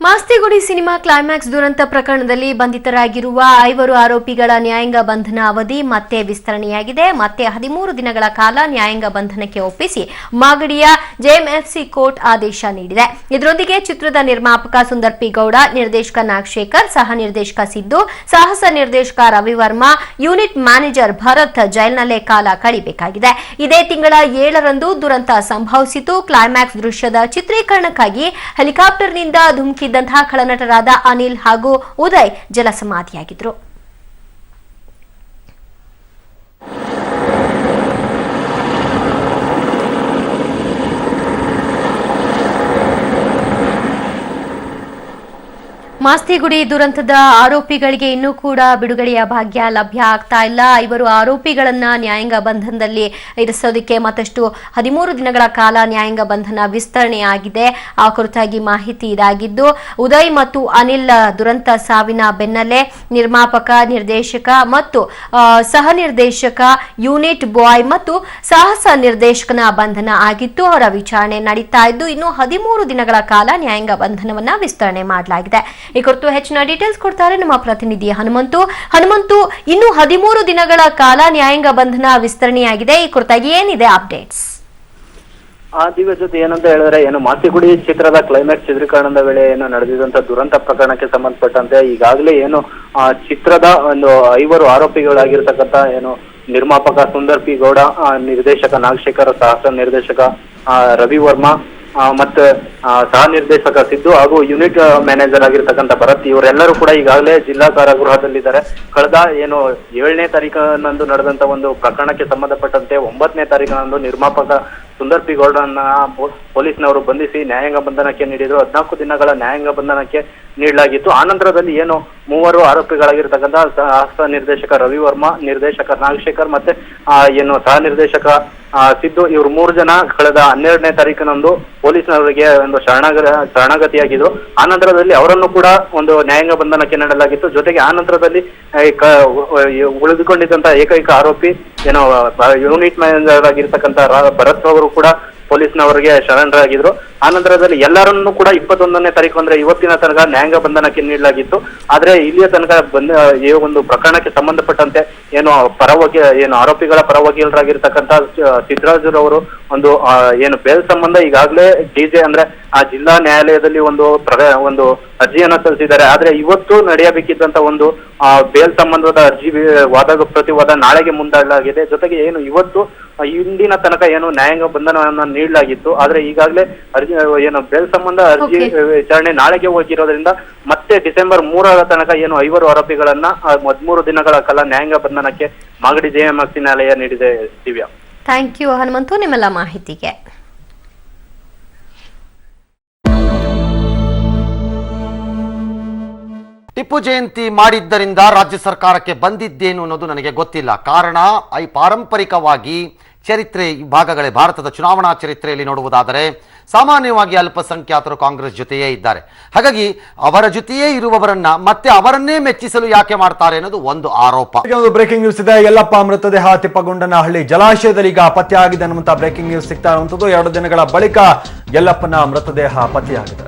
Mastigudi cinema climax ದುರಂತ ಪ್ರಕರಣದಲ್ಲಿ ಬಂಧಿತರಾಗಿರುವ 5 ಆರೋಪಿಗಳ ನ್ಯಾಯಾಂಗ ಬಂಧನ ಅವಧಿ ಮತ್ತೆ ವಿಸ್ತರಣೆಯಾಗಿದೆ. ಮತ್ತೆ 13 ದಿನಗಳ ಕಾಲ ನ್ಯಾಯಾಂಗ ಬಂಧನಕ್ಕೆ ಒಪ್ಪಿಸಿ ಮಾಗಡಿಯ ಜೆಎಂಎಫ್ಸಿ ಕೋರ್ಟ್ ಆದೇಶ ನೀಡಿದೆ. ಇದರೊಂದಿಗೆ ಚಿತ್ರದ ನಿರ್ಮಾಪಕ ಸುಂದರ್ ಪಿ ಗೌಡ, ನಿರ್ದೇಶಕ ನಾಗಶೇಖರ್, ಸಹ ನಿರ್ದೇಶಕ ಸಿದ್ದು, ಸಾಹಸ ನಿರ್ದೇಶಕ ರವಿವರ್ಮಾ, ಯೂನಿಟ್ ಮ್ಯಾನೇಜರ್ ಭರತ್ ಜೈಲ್ನಲ್ಲೇ ಕಾಲ ಕಳೆಯಬೇಕಾಗಿದೆ. ಇದೇ ತಿಂಗಳ 7ರಂದು ದುರಂತ ಸಂಭವಿಸಿತು. ಕ್ಲೈಮ್ಯಾಕ್ಸ್ ದೃಶ್ಯದ ಚಿತ್ರೀಕರಣಕ್ಕಾಗಿ ಹೆಲಿಕಾಪ್ಟರ್ನಿಂದ ಧುಮುಕಿದ್ದಂತಹ ಖಳನಟರಾದ ಅನಿಲ್ ಹಾಗೂ ಉದಯ್ ಜಲಸಮಾಧಿಯಾಗಿದ್ರು. ಮಾಸ್ತಿಗುಡಿ ದುರಂತದ ಆರೋಪಿಗಳಿಗೆ ಇನ್ನೂ ಕೂಡ ಬಿಡುಗಡೆಯ ಭಾಗ್ಯ ಲಭ್ಯ ಆಗ್ತಾ ಇಲ್ಲ. 5 ಆರೋಪಿಗಳನ್ನ ನ್ಯಾಯಾಂಗ ಬಂಧನದಲ್ಲಿ ಇರಿಸೋದಕ್ಕೆ ಮತ್ತಷ್ಟು 13 ದಿನಗಳ ಕಾಲ ನ್ಯಾಯಾಂಗ ಬಂಧನ ವಿಸ್ತರಣೆಯಾಗಿದೆ. ಆ ಕುರಿತಾಗಿ ಮಾಹಿತಿ ಇದಾಗಿದ್ದು, ಉದಯ್ ಮತ್ತು ಅನಿಲ್ ದುರಂತ ಸಾವಿನ ಬೆನ್ನಲ್ಲೇ ನಿರ್ಮಾಪಕ, ನಿರ್ದೇಶಕ ಮತ್ತು ಸಹ ನಿರ್ದೇಶಕ, ಯೂನಿಟ್ ಬಾಯ್ ಮತ್ತು ಸಾಹಸ ನಿರ್ದೇಶಕನ ಬಂಧನ ಆಗಿತ್ತು. ಅವರ ವಿಚಾರಣೆ ನಡೀತಾ ಇದ್ದು ಇನ್ನು 13 ದಿನಗಳ ಕಾಲ ನ್ಯಾಯಾಂಗ ಬಂಧನವನ್ನ ವಿಸ್ತರಣೆ ಮಾಡಲಾಗಿದೆ. ಈ ಕುರಿತು ಹೆಚ್ಚಿನ ಡೀಟೇಲ್ಸ್ ಕೊಡ್ತಾರೆ ನಮ್ಮ ಪ್ರತಿನಿಧಿ ಹನುಮಂತು. ಇನ್ನು 13 ದಿನಗಳ ಕಾಲ ನ್ಯಾಯಾಂಗ ಬಂಧನ ವಿಸ್ತರಣೆಯಾಗಿದೆ. ಈ ಕುರಿತಾಗಿ ಏನಿದೆ ಅಪ್ಡೇಟ್ಸ್? ದಿವ್ಯ ಜೊತೆ ಏನಂತ ಹೇಳಿದ್ರೆ, ಮಾಸ್ತಿಗುಡಿ ಚಿತ್ರದ ಕ್ಲೈಮ್ಯಾಕ್ಸ್ ಚಿತ್ರೀಕರಣದ ವೇಳೆ ನಡೆದಿದಂತ ದುರಂತ ಪ್ರಕರಣಕ್ಕೆ ಸಂಬಂಧಪಟ್ಟಂತೆ ಈಗಾಗಲೇ ಚಿತ್ರದ ಒಂದು 5 ಆರೋಪಿಗಳಾಗಿರ್ತಕ್ಕಂಥ ನಿರ್ಮಾಪಕ ಸುಂದರ್ ಪಿ ಗೌಡ, ನಿರ್ದೇಶಕ ನಾಗಶೇಖರ್, ಸಾಹಸ ನಿರ್ದೇಶಕ ರವಿವರ್ಮಾ ಮತ್ತೆ ಸಹ ನಿರ್ದೇಶಕ ಸಿದ್ದು ಹಾಗೂ ಯೂನಿಟ್ ಮ್ಯಾನೇಜರ್ ಆಗಿರ್ತಕ್ಕಂಥ ಭರತ್, ಇವರೆಲ್ಲರೂ ಕೂಡ ಈಗಾಗಲೇ ಜಿಲ್ಲಾ ಕಾರಾಗೃಹದಲ್ಲಿದ್ದಾರೆ. ಕಳೆದ 7ನೇ ತಾರೀಕಿನಂದು ನಡೆದಂತ ಒಂದು ಪ್ರಕರಣಕ್ಕೆ ಸಂಬಂಧಪಟ್ಟಂತೆ 9ನೇ ತಾರೀಕಿನಂದು ನಿರ್ಮಾಪಕ ಸುಂದರ್ ಪಿ ಗೌಡನ್ನ ಪೊಲೀಸ್ನವರು ಬಂಧಿಸಿ ನ್ಯಾಯಾಂಗ ಬಂಧನಕ್ಕೆ ನೀಡಿದ್ರು. 14 ದಿನಗಳ ನ್ಯಾಯಾಂಗ ಬಂಧನಕ್ಕೆ ನೀಡಲಾಗಿತ್ತು. ಆನಂತರದಲ್ಲಿ 3 ಆರೋಪಿಗಳಾಗಿರ್ತಕ್ಕಂಥ ಸಹ ನಿರ್ದೇಶಕ ರವಿವರ್ಮಾ, ನಿರ್ದೇಶಕ ನಾಗಶೇಖರ್ ಮತ್ತೆ ಸಹ ನಿರ್ದೇಶಕ ಸಿದ್ದು, ಇವರು 3 ಜನ ಕಳೆದ 12ನೇ ತಾರೀಕಿನಂದು ಪೊಲೀಸ್ನವರಿಗೆ ಒಂದು ಶರಣಾಗತಿಯಾಗಿದ್ರು. ಆನಂತರದಲ್ಲಿ ಅವರನ್ನು ಕೂಡ ಒಂದು ನ್ಯಾಯಾಂಗ ಬಂಧನಕ್ಕೆ ನೀಡಲಾಗಿತ್ತು. ಜೊತೆಗೆ ಆನಂತರದಲ್ಲಿ ಉಳಿದುಕೊಂಡಿದ್ದಂತ ಏಕೈಕ ಆರೋಪಿ ಯೂನಿಟ್ ಮ್ಯಾನೇಜರ್ ಆಗಿರ್ತಕ್ಕಂಥ ಭರತ್ ಅವರು ಕೂಡ ಪೊಲೀಸ್ನವರಿಗೆ ಶರಣರಾಗಿದ್ರು. ಆನಂತರದಲ್ಲಿ ಎಲ್ಲರನ್ನೂ ಕೂಡ 21ನೇ ತಾರೀಕು ಅಂದ್ರೆ ಇವತ್ತಿನ ತನಕ ನ್ಯಾಯಾಂಗ ಬಂಧನಕ್ಕೆ ನೀಡಲಾಗಿತ್ತು. ಆದ್ರೆ ಇಲ್ಲಿಯ ತನಕ ಈ ಒಂದು ಪ್ರಕರಣಕ್ಕೆ ಸಂಬಂಧಪಟ್ಟಂತೆ ಆರೋಪಿಗಳ ಪರ ವಕೀಲರಾಗಿರ್ತಕ್ಕಂಥ ಸಿದ್ದರಾಜುರವರು ಒಂದು ಬೇಲ್ ಸಂಬಂಧ ಈಗಾಗಲೇ ಡಿಜೆ ಅಂದ್ರೆ ಆ ಜಿಲ್ಲಾ ನ್ಯಾಯಾಲಯದಲ್ಲಿ ಒಂದು ಅರ್ಜಿಯನ್ನ ಸಲ್ಲಿಸಿದ್ದಾರೆ. ಆದ್ರೆ ಇವತ್ತು ನಡೆಯಬೇಕಿದ್ದಂತ ಒಂದು ಬೇಲ್ ಸಂಬಂಧದ ಅರ್ಜಿ ಪ್ರತಿವಾದ ನಾಳೆಗೆ ಮುಂದಾಗಲಾಗಿದೆ. ಜೊತೆಗೆ ಇವತ್ತು ಇಂದಿನ ತನಕ ನ್ಯಾಯಾಂಗ ಬಂಧನವನ್ನ ನೀಡಲಾಗಿತ್ತು. ಆದ್ರೆ ಈಗಾಗಲೇ ಅರ್ಜಿ ಬೇಲ್ ಸಂಬಂಧ ಅರ್ಜಿ ವಿಚಾರಣೆ ನಾಳೆಗೆ ಹೋಗಿರೋದ್ರಿಂದ ಮತ್ತೆ ಡಿಸೆಂಬರ್ 3ರ ತನಕ 5 ಆರೋಪಿಗಳನ್ನ 13 ದಿನಗಳ ಕಾಲ ನ್ಯಾಯಾಂಗ ಬಂಧನಕ್ಕೆ ಮಾಗಡಿ ಜೆಎಂಎಫ್ಸಿ ನ್ಯಾಯಾಲಯ ನೀಡಿದೆ. ದಿವ್ಯಾ, ಥ್ಯಾಂಕ್ ಯು ಹನುಮಂತು ನಿಮ್ಮೆಲ್ಲ ಮಾಹಿತಿಗೆ. ಟಿಪ್ಪು ಜಯಂತಿ ಮಾಡಿದ್ದರಿಂದ ರಾಜ್ಯ ಸರ್ಕಾರಕ್ಕೆ ಬಂದಿದ್ದೇನು ಅನ್ನೋದು ನನಗೆ ಗೊತ್ತಿಲ್ಲ. ಕಾರಣ ಪಾರಂಪರಿಕವಾಗಿ ಚರಿತ್ರೆ ಭಾಗಗಳೇ ಭಾರತದ ಚುನಾವಣಾ ಚರಿತ್ರೆಯಲ್ಲಿ ನೋಡುವುದಾದರೆ ಸಾಮಾನ್ಯವಾಗಿ ಅಲ್ಪಸಂಖ್ಯಾತರು ಕಾಂಗ್ರೆಸ್ ಜೊತೆಯೇ ಇದ್ದಾರೆ. ಹಾಗಾಗಿ ಅವರ ಜೊತೆಯೇ ಇರುವವರನ್ನ ಮತ್ತೆ ಅವರನ್ನೇ ಮೆಚ್ಚಿಸಲು ಯಾಕೆ ಮಾಡ್ತಾರೆ ಅನ್ನೋದು ಒಂದು ಆರೋಪ. ಒಂದು ಬ್ರೇಕಿಂಗ್ ನ್ಯೂಸ್ ಇದೆ. ಯಲ್ಲಪ್ಪ ಮೃತದೇಹ ತಿಪ್ಪಗೊಂಡನಹಳ್ಳಿ ಜಲಾಶಯದಲ್ಲಿ ಈಗ ಪತ್ತೆಯಾಗಿದೆ ಅನ್ನುವಂತ ಬ್ರೇಕಿಂಗ್ ನ್ಯೂಸ್ ಸಿಗ್ತಾ ಇರುವಂತದ್ದು. 2 ದಿನಗಳ ಬಳಿಕ ಯಲ್ಲಪ್ಪನ ಮೃತದೇಹ ಪತ್ತೆಯಾಗಿದೆ.